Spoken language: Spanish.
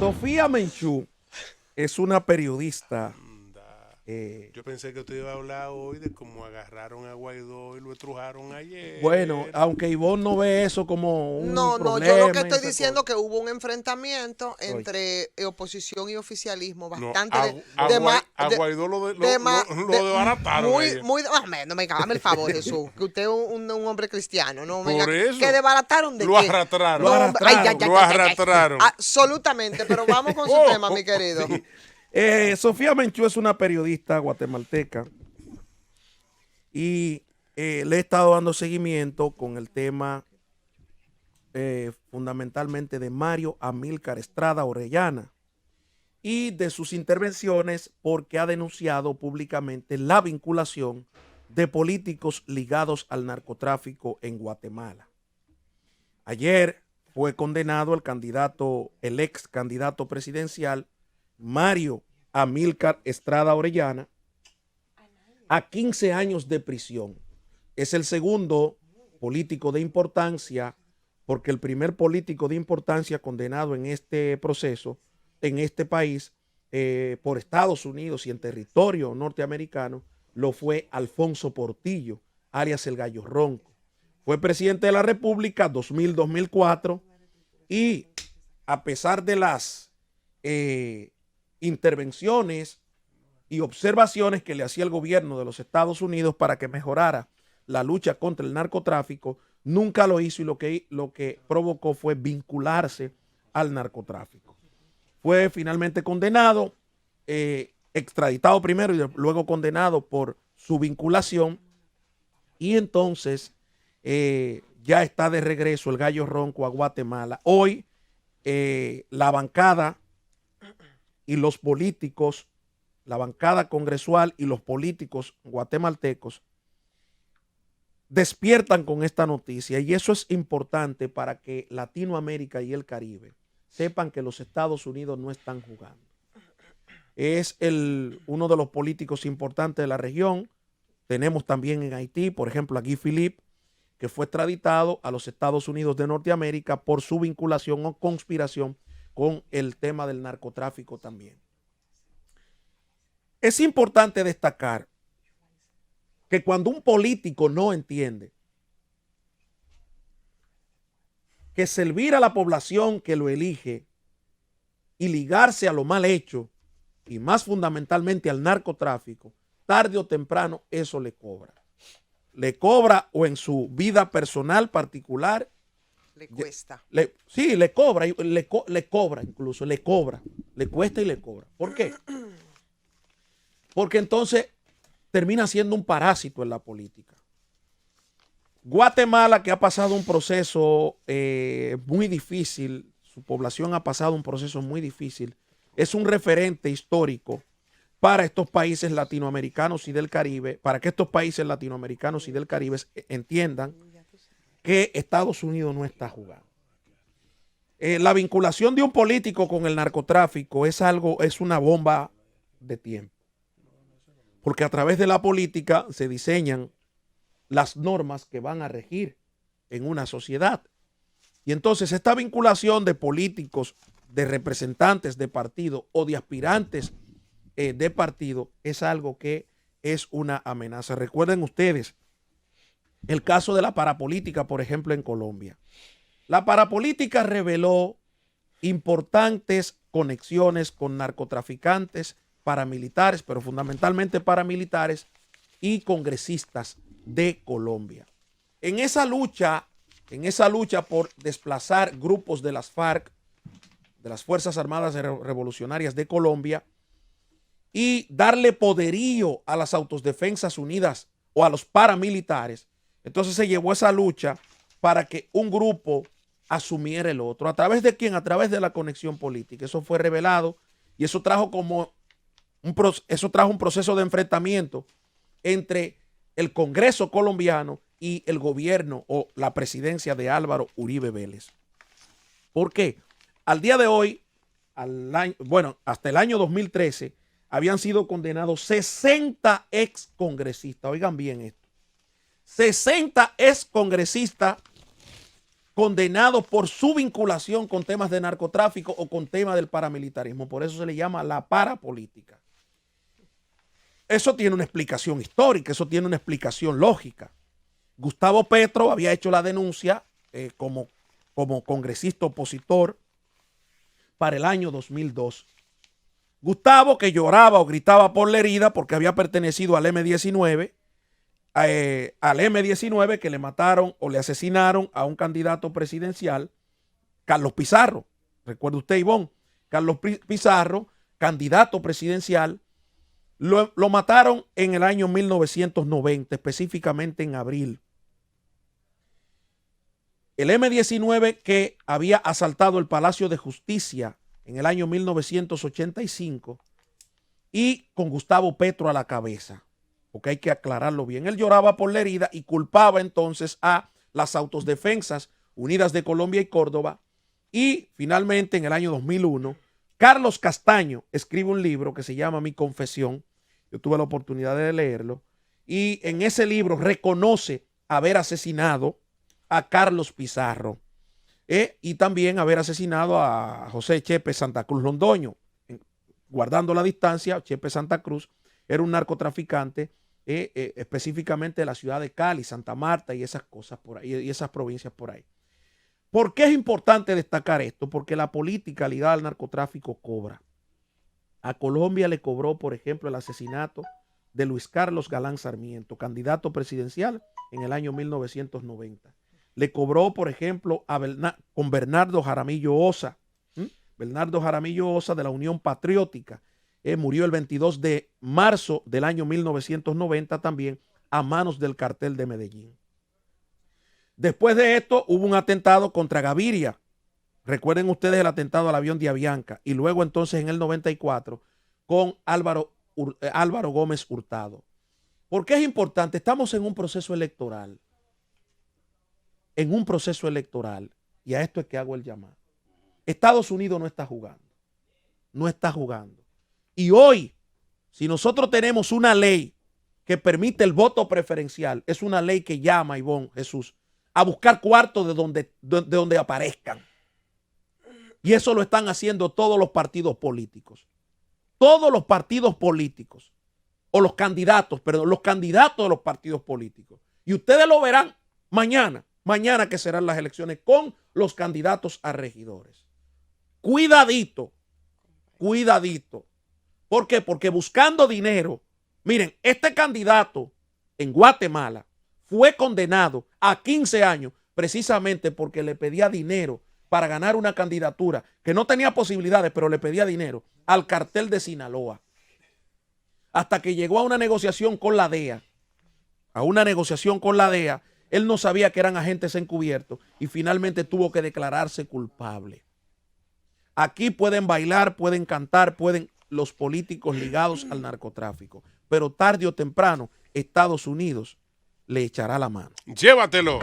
Sofía Menchú es una periodista. Yo pensé que usted iba a hablar hoy de cómo agarraron a Guaidó y lo estrujaron Bueno, ayer. aunque Ivonne no ve eso como un No, no, yo lo que problema y estoy esa cosa. diciendo que hubo un enfrentamiento Oye, entre oposición y oficialismo No, bastante a Guaidó de ma- lo desbarataron muy, ayer. muy, no me hágame el favor, Jesús, que usted es un hombre cristiano, no Por eso ¿que desbarataron de lo qué? arrastraron. Lo No, hombre, ay, arrastraron. Lo arrastraron. Absolutamente, pero vamos con su tema, mi querido. sí. Sofía Menchú es una periodista guatemalteca y le he estado dando seguimiento con el tema fundamentalmente de Mario Amílcar Estrada Orellana y de sus intervenciones porque ha denunciado públicamente la vinculación de políticos ligados al narcotráfico en Guatemala. Ayer fue condenado el ex candidato presidencial Mario Amílcar Estrada Orellana a 15 años de prisión. Es el segundo político de importancia, porque el primer político de importancia condenado en este proceso, en este país, por Estados Unidos y en territorio norteamericano, lo fue Alfonso Portillo, alias el Gallo Ronco. Fue presidente de la República 2000-2004 y a pesar de las intervenciones y observaciones que le hacía el gobierno de los Estados Unidos para que mejorara la lucha contra el narcotráfico, nunca lo hizo y lo que provocó fue vincularse al narcotráfico. Fue finalmente condenado, extraditado primero y luego condenado por su vinculación, y entonces ya está de regreso el Gallo Ronco a Guatemala. Hoy la bancada y los políticos, la bancada congresual y los políticos guatemaltecos despiertan con esta noticia, y eso es importante para que Latinoamérica y el Caribe sepan que los Estados Unidos no están jugando. Es uno de los políticos importantes de la región. Tenemos también en Haití, por ejemplo, a Guy Philippe, que fue extraditado a los Estados Unidos de Norteamérica por su vinculación o conspiración con el tema del narcotráfico también. Es importante destacar que cuando un político no entiende que servir a la población que lo elige y ligarse a lo mal hecho, y más fundamentalmente al narcotráfico, tarde o temprano eso le cobra. Le cobra o en su vida personal particular. Le cuesta. Sí, le cobra, le cobra incluso, le cobra. Le cuesta y le cobra. ¿Por qué? Porque entonces termina siendo un parásito en la política. Guatemala, que ha pasado un proceso muy difícil, su población ha pasado un proceso muy difícil, es un referente histórico para estos países latinoamericanos y del Caribe, para que estos países latinoamericanos y del Caribe entiendan que Estados Unidos no está jugando. La vinculación de un político con el narcotráfico es una bomba de tiempo, porque a través de la política se diseñan las normas que van a regir en una sociedad. Y entonces esta vinculación de políticos, de representantes de partido o de aspirantes de partido es algo que es una amenaza. Recuerden ustedes el caso de la parapolítica, por ejemplo, en Colombia. La parapolítica reveló importantes conexiones con narcotraficantes, paramilitares, pero fundamentalmente paramilitares y congresistas de Colombia. En esa lucha por desplazar grupos de las FARC, de las Fuerzas Armadas Revolucionarias de Colombia, y darle poderío a las Autodefensas Unidas o a los paramilitares, entonces se llevó esa lucha para que un grupo asumiera el otro. ¿A través de quién? A través de la conexión política. Eso fue revelado y eso trajo un proceso de enfrentamiento entre el Congreso colombiano y el gobierno o la presidencia de Álvaro Uribe Vélez. ¿Por qué? Al día de hoy, hasta el año 2013, habían sido condenados 60 excongresistas. Oigan bien esto. 60 excongresistas condenados por su vinculación con temas de narcotráfico o con temas del paramilitarismo. Por eso se le llama la parapolítica. Eso tiene una explicación histórica, eso tiene una explicación lógica. Gustavo Petro había hecho la denuncia como congresista opositor para el año 2002. Gustavo, que lloraba o gritaba por la herida porque había pertenecido al M-19, que le mataron o le asesinaron a un candidato presidencial, Carlos Pizarro. Recuerda usted, Ivonne, Carlos Pizarro, candidato presidencial, lo mataron en el año 1990, específicamente en abril. El M-19 que había asaltado el Palacio de Justicia en el año 1985 y con Gustavo Petro a la cabeza, porque hay que aclararlo bien. Él lloraba por la herida y culpaba entonces a las Autodefensas Unidas de Colombia y Córdoba. Y finalmente, en el año 2001, Carlos Castaño escribe un libro que se llama Mi Confesión. Yo tuve la oportunidad de leerlo. Y en ese libro reconoce haber asesinado a Carlos Pizarro y también haber asesinado a José Chepe Santa Cruz Londoño. Guardando la distancia, Chepe Santa Cruz era un narcotraficante específicamente de la ciudad de Cali, Santa Marta y esas cosas por ahí, y esas provincias por ahí. ¿Por qué es importante destacar esto? Porque la política ligada al narcotráfico cobra. A Colombia le cobró, por ejemplo, el asesinato de Luis Carlos Galán Sarmiento, candidato presidencial en el año 1990. Le cobró, por ejemplo, con Bernardo Jaramillo Osa. Bernardo Jaramillo Osa de la Unión Patriótica. Murió el 22 de marzo del año 1990 también a manos del cartel de Medellín. Después de esto hubo un atentado contra Gaviria. Recuerden ustedes el atentado al avión de Avianca. Y luego entonces en el 94 con Álvaro Gómez Hurtado. ¿Por qué es importante? Estamos en un proceso electoral. En un proceso electoral. Y a esto es que hago el llamado. Estados Unidos no está jugando. No está jugando. Y hoy, si nosotros tenemos una ley que permite el voto preferencial, es una ley que llama, Ivonne, Jesús, a buscar cuartos de donde aparezcan. Y eso lo están haciendo todos los partidos políticos. Todos los partidos políticos. O los candidatos, perdón, los candidatos de los partidos políticos. Y ustedes lo verán mañana que serán las elecciones con los candidatos a regidores. Cuidadito, cuidadito. ¿Por qué? Porque buscando dinero, miren, este candidato en Guatemala fue condenado a 15 años precisamente porque le pedía dinero para ganar una candidatura que no tenía posibilidades, pero le pedía dinero al cartel de Sinaloa. Hasta que llegó a una negociación con la DEA. Él no sabía que eran agentes encubiertos y finalmente tuvo que declararse culpable. Aquí pueden bailar, pueden cantar, pueden los políticos ligados al narcotráfico, pero tarde o temprano Estados Unidos le echará la mano. Llévatelo.